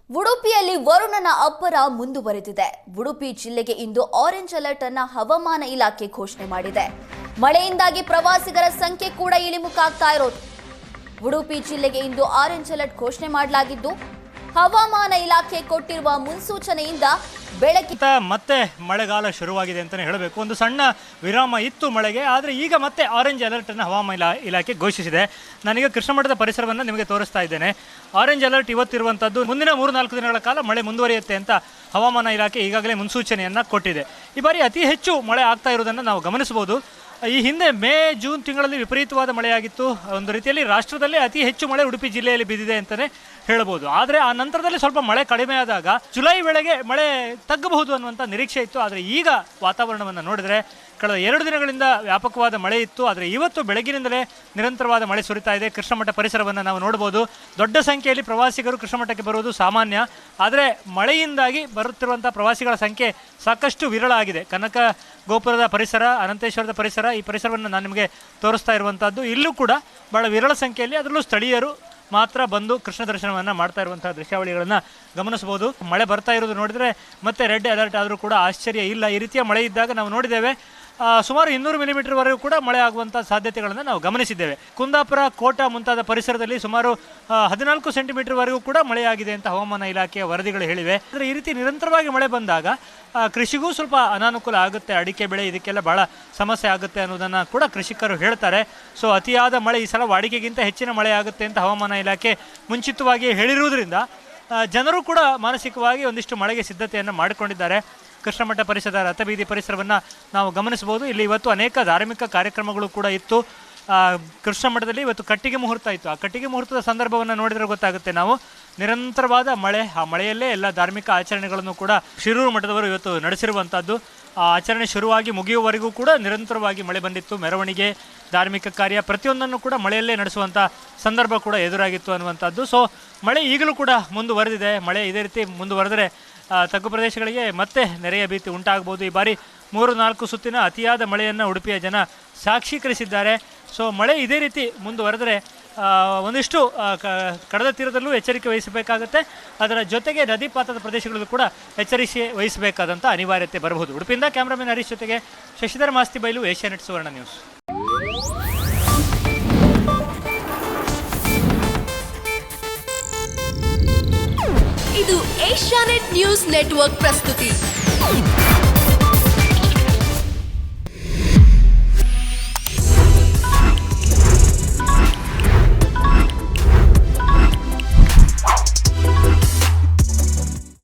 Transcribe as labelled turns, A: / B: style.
A: ಉಡುಪಿಯಲ್ಲಿ ವರುಣನ ಅಬ್ಬರ ಮುಂದುವರೆದಿದೆ. ಉಡುಪಿ ಜಿಲ್ಲೆಗೆ ಇಂದು ಆರೆಂಜ್ ಅಲರ್ಟ್ ಅನ್ನು ಹವಾಮಾನ ಇಲಾಖೆ ಘೋಷಣೆ ಮಾಡಿದೆ. ಮಳೆಯಿಂದಾಗಿ ಪ್ರವಾಸಿಗರ ಸಂಖ್ಯೆ ಕೂಡ ಇಳಿಮುಖಾಗ್ತಾ ಇರೋದು. ಉಡುಪಿ ಜಿಲ್ಲೆಗೆ ಇಂದು ಆರೆಂಜ್ ಅಲರ್ಟ್ ಘೋಷಣೆ ಮಾಡಲಾಗಿದ್ದು, ಹವಾಮಾನ ಇಲಾಖೆ ಕೊಟ್ಟಿರುವ ಮುನ್ಸೂಚನೆಯಿಂದ ಬೆಳಗ್ಗೆ
B: ಮತ್ತೆ ಮಳೆಗಾಲ ಶುರುವಾಗಿದೆ ಅಂತಾನೆ ಹೇಳಬೇಕು. ಒಂದು ಸಣ್ಣ ವಿರಾಮ ಇತ್ತು ಮಳೆಗೆ, ಆದರೆ ಈಗ ಮತ್ತೆ ಆರೆಂಜ್ ಅಲರ್ಟ್ ಅನ್ನು ಹವಾಮಾನ ಇಲಾಖೆ ಘೋಷಿಸಿದೆ. ನಾನೀಗ ಕೃಷ್ಣ ಮಠದ ಪರಿಸರವನ್ನು ನಿಮಗೆ ತೋರಿಸ್ತಾ ಇದ್ದೇನೆ. ಆರೆಂಜ್ ಅಲರ್ಟ್ ಇವತ್ತಿರುವಂಥದ್ದು. ಮುಂದಿನ 3-4 ದಿನಗಳ ಕಾಲ ಮಳೆ ಮುಂದುವರಿಯುತ್ತೆ ಅಂತ ಹವಾಮಾನ ಇಲಾಖೆ ಈಗಾಗಲೇ ಮುನ್ಸೂಚನೆಯನ್ನು ಕೊಟ್ಟಿದೆ. ಈ ಬಾರಿ ಅತಿ ಹೆಚ್ಚು ಮಳೆ ಆಗ್ತಾ ಇರೋದನ್ನು ನಾವು ಗಮನಿಸಬಹುದು. ಈ ಹಿಂದೆ ಮೇ ಜೂನ್ ತಿಂಗಳಲ್ಲಿ ವಿಪರೀತವಾದ ಮಳೆಯಾಗಿತ್ತು. ಒಂದು ರೀತಿಯಲ್ಲಿ ರಾಷ್ಟ್ರದಲ್ಲೇ ಅತಿ ಹೆಚ್ಚು ಮಳೆ ಉಡುಪಿ ಜಿಲ್ಲೆಯಲ್ಲಿ ಬಿದ್ದಿದೆ ಅಂತಲೇ ಹೇಳಬಹುದು. ಆದರೆ ಆ ನಂತರದಲ್ಲಿ ಸ್ವಲ್ಪ ಮಳೆ ಕಡಿಮೆ ಆದಾಗ ಜುಲೈ ವೇಳೆಗೆ ಮಳೆ ತಗ್ಗಬಹುದು ಅನ್ನುವಂಥ ನಿರೀಕ್ಷೆ ಇತ್ತು. ಆದರೆ ಈಗ ವಾತಾವರಣವನ್ನು ನೋಡಿದರೆ ಕಳೆದ 2 ದಿನಗಳಿಂದ ವ್ಯಾಪಕವಾದ ಮಳೆ ಇತ್ತು. ಆದರೆ ಇವತ್ತು ಬೆಳಗಿನಿಂದಲೇ ನಿರಂತರವಾದ ಮಳೆ ಸುರಿತಾ ಇದೆ. ಕೃಷ್ಣಮಠ ಪರಿಸರವನ್ನು ನಾವು ನೋಡ್ಬೋದು. ದೊಡ್ಡ ಸಂಖ್ಯೆಯಲ್ಲಿ ಪ್ರವಾಸಿಗರು ಕೃಷ್ಣಮಠಕ್ಕೆ ಬರುವುದು ಸಾಮಾನ್ಯ. ಆದರೆ ಮಳೆಯಿಂದಾಗಿ ಬರುತ್ತಿರುವಂಥ ಪ್ರವಾಸಿಗಳ ಸಂಖ್ಯೆ ಸಾಕಷ್ಟು ವಿರಳ ಆಗಿದೆ. ಕನಕ ಗೋಪುರದ ಪರಿಸರ, ಅನಂತೇಶ್ವರದ ಪರಿಸರ, ಈ ಪರಿಸರವನ್ನು ನಾನು ನಿಮಗೆ ತೋರಿಸ್ತಾ ಇರುವಂಥದ್ದು. ಇಲ್ಲೂ ಕೂಡ ಭಾಳ ವಿರಳ ಸಂಖ್ಯೆಯಲ್ಲಿ, ಅದರಲ್ಲೂ ಸ್ಥಳೀಯರು ಮಾತ್ರ ಬಂದು ಕೃಷ್ಣ ದರ್ಶನವನ್ನು ಮಾಡ್ತಾ ಇರುವಂತಹ ದೃಶ್ಯಾವಳಿಗಳನ್ನು ಗಮನಿಸಬಹುದು. ಮಳೆ ಬರ್ತಾ ಇರೋದು ನೋಡಿದರೆ ಮತ್ತೆ ರೆಡ್ ಅಲರ್ಟ್ ಆದರೂ ಕೂಡ ಆಶ್ಚರ್ಯ ಇಲ್ಲ. ಈ ರೀತಿಯ ಮಳೆ ಇದ್ದಾಗ ನಾವು ನೋಡಿದ್ದೇವೆ ಸುಮಾರು 200 ಮಿಲಿಮೀಟರ್ವರೆಗೂ ಕೂಡ ಮಳೆ ಆಗುವಂಥ ಸಾಧ್ಯತೆಗಳನ್ನು ನಾವು ಗಮನಿಸಿದ್ದೇವೆ. ಕುಂದಾಪುರ, ಕೋಟ ಮುಂತಾದ ಪರಿಸರದಲ್ಲಿ ಸುಮಾರು 14 ಸೆಂಟಿಮೀಟರ್ವರೆಗೂ ಕೂಡ ಮಳೆಯಾಗಿದೆ ಅಂತ ಹವಾಮಾನ ಇಲಾಖೆಯ ವರದಿಗಳು ಹೇಳಿವೆ. ಆದರೆ ಈ ರೀತಿ ನಿರಂತರವಾಗಿ ಮಳೆ ಬಂದಾಗ ಕೃಷಿಗೂ ಸ್ವಲ್ಪ ಅನಾನುಕೂಲ ಆಗುತ್ತೆ. ಅಡಿಕೆ ಬೆಳೆ ಇದಕ್ಕೆಲ್ಲ ಭಾಳ ಸಮಸ್ಯೆ ಆಗುತ್ತೆ ಅನ್ನೋದನ್ನು ಕೂಡ ಕೃಷಿಕರು ಹೇಳ್ತಾರೆ. ಸೊ ಅತಿಯಾದ ಮಳೆ ಈ ಸಲ ವಾಡಿಕೆಗಿಂತ ಹೆಚ್ಚಿನ ಮಳೆ ಆಗುತ್ತೆ ಅಂತ ಹವಾಮಾನ ಇಲಾಖೆ ಮುಂಚಿತವಾಗಿ ಹೇಳಿರುವುದರಿಂದ ಜನರು ಕೂಡ ಮಾನಸಿಕವಾಗಿ ಒಂದಿಷ್ಟು ಮಳೆಗೆ ಸಿದ್ಧತೆಯನ್ನು ಮಾಡಿಕೊಂಡಿದ್ದಾರೆ. ಕೃಷ್ಣಮಠ ಪರಿಸರದ ರಥಬೀದಿ ಪರಿಸರವನ್ನು ನಾವು ಗಮನಿಸಬಹುದು. ಇಲ್ಲಿ ಇವತ್ತು ಅನೇಕ ಧಾರ್ಮಿಕ ಕಾರ್ಯಕ್ರಮಗಳು ಕೂಡ ಇತ್ತು. ಕೃಷ್ಣಮಠದಲ್ಲಿ ಇವತ್ತು ಕಟ್ಟಿಗೆ ಮುಹೂರ್ತ ಇತ್ತು. ಆ ಕಟ್ಟಿಗೆ ಮುಹೂರ್ತದ ಸಂದರ್ಭವನ್ನು ನೋಡಿದರೆ ಗೊತ್ತಾಗುತ್ತೆ ನಾವು. ನಿರಂತರವಾದ ಮಳೆ, ಆ ಮಳೆಯಲ್ಲೇ ಎಲ್ಲ ಧಾರ್ಮಿಕ ಆಚರಣೆಗಳನ್ನು ಕೂಡ ಶಿರೂರು ಮಠದವರು ಇವತ್ತು ನಡೆಸಿರುವಂಥದ್ದು. ಆ ಆಚರಣೆ ಶುರುವಾಗಿ ಮುಗಿಯುವವರೆಗೂ ಕೂಡ ನಿರಂತರವಾಗಿ ಮಳೆ ಬಂದಿತ್ತು. ಮೆರವಣಿಗೆ, ಧಾರ್ಮಿಕ ಕಾರ್ಯ ಪ್ರತಿಯೊಂದನ್ನು ಕೂಡ ಮಳೆಯಲ್ಲೇ ನಡೆಸುವಂಥ ಸಂದರ್ಭ ಕೂಡ ಎದುರಾಗಿತ್ತು ಅನ್ನುವಂಥದ್ದು. ಸೊ ಮಳೆ ಈಗಲೂ ಕೂಡ ಮುಂದುವರೆದಿದೆ. ಮಳೆ ಇದೇ ರೀತಿ ಮುಂದುವರೆದರೆ ತಗ್ಗು ಪ್ರದೇಶಗಳಿಗೆ ಮತ್ತೆ ನೆರೆಯ ಭೀತಿ ಉಂಟಾಗಬಹುದು. ಈ ಬಾರಿ 3-4 ಸುತ್ತಿನ ಅತಿಯಾದ ಮಳೆಯನ್ನು ಉಡುಪಿಯ ಜನ ಸಾಕ್ಷೀಕರಿಸಿದ್ದಾರೆ. ಸೊ ಮಳೆ ಇದೇ ರೀತಿ ಮುಂದುವರೆದರೆ ಒಂದಿಷ್ಟು ಕಡಲ ತೀರದಲ್ಲೂ ಎಚ್ಚರಿಕೆ ವಹಿಸಬೇಕಾಗುತ್ತೆ. ಅದರ ಜೊತೆಗೆ ನದಿ ಪಾತ್ರದ ಪ್ರದೇಶಗಳಲ್ಲೂ ಕೂಡ ಎಚ್ಚರಿಕೆ ವಹಿಸಬೇಕಾದಂಥ ಅನಿವಾರ್ಯತೆ ಬರಬಹುದು. ಉಡುಪಿಯಿಂದ ಕ್ಯಾಮ್ರಾಮನ್ ಹರೀಶ್ ಜೊತೆಗೆ ಶಶಿಧರ್ ಮಾಸ್ತಿ ಬೈಲು, ಏಷ್ಯಾನೆಟ್ ಸುವರ್ಣ ನ್ಯೂಸ್.
C: ಇದು ಏಷ್ಯಾನೆಟ್ ನ್ಯೂಸ್ ನೆಟ್ವರ್ಕ್ ಪ್ರಸ್ತುತಿ.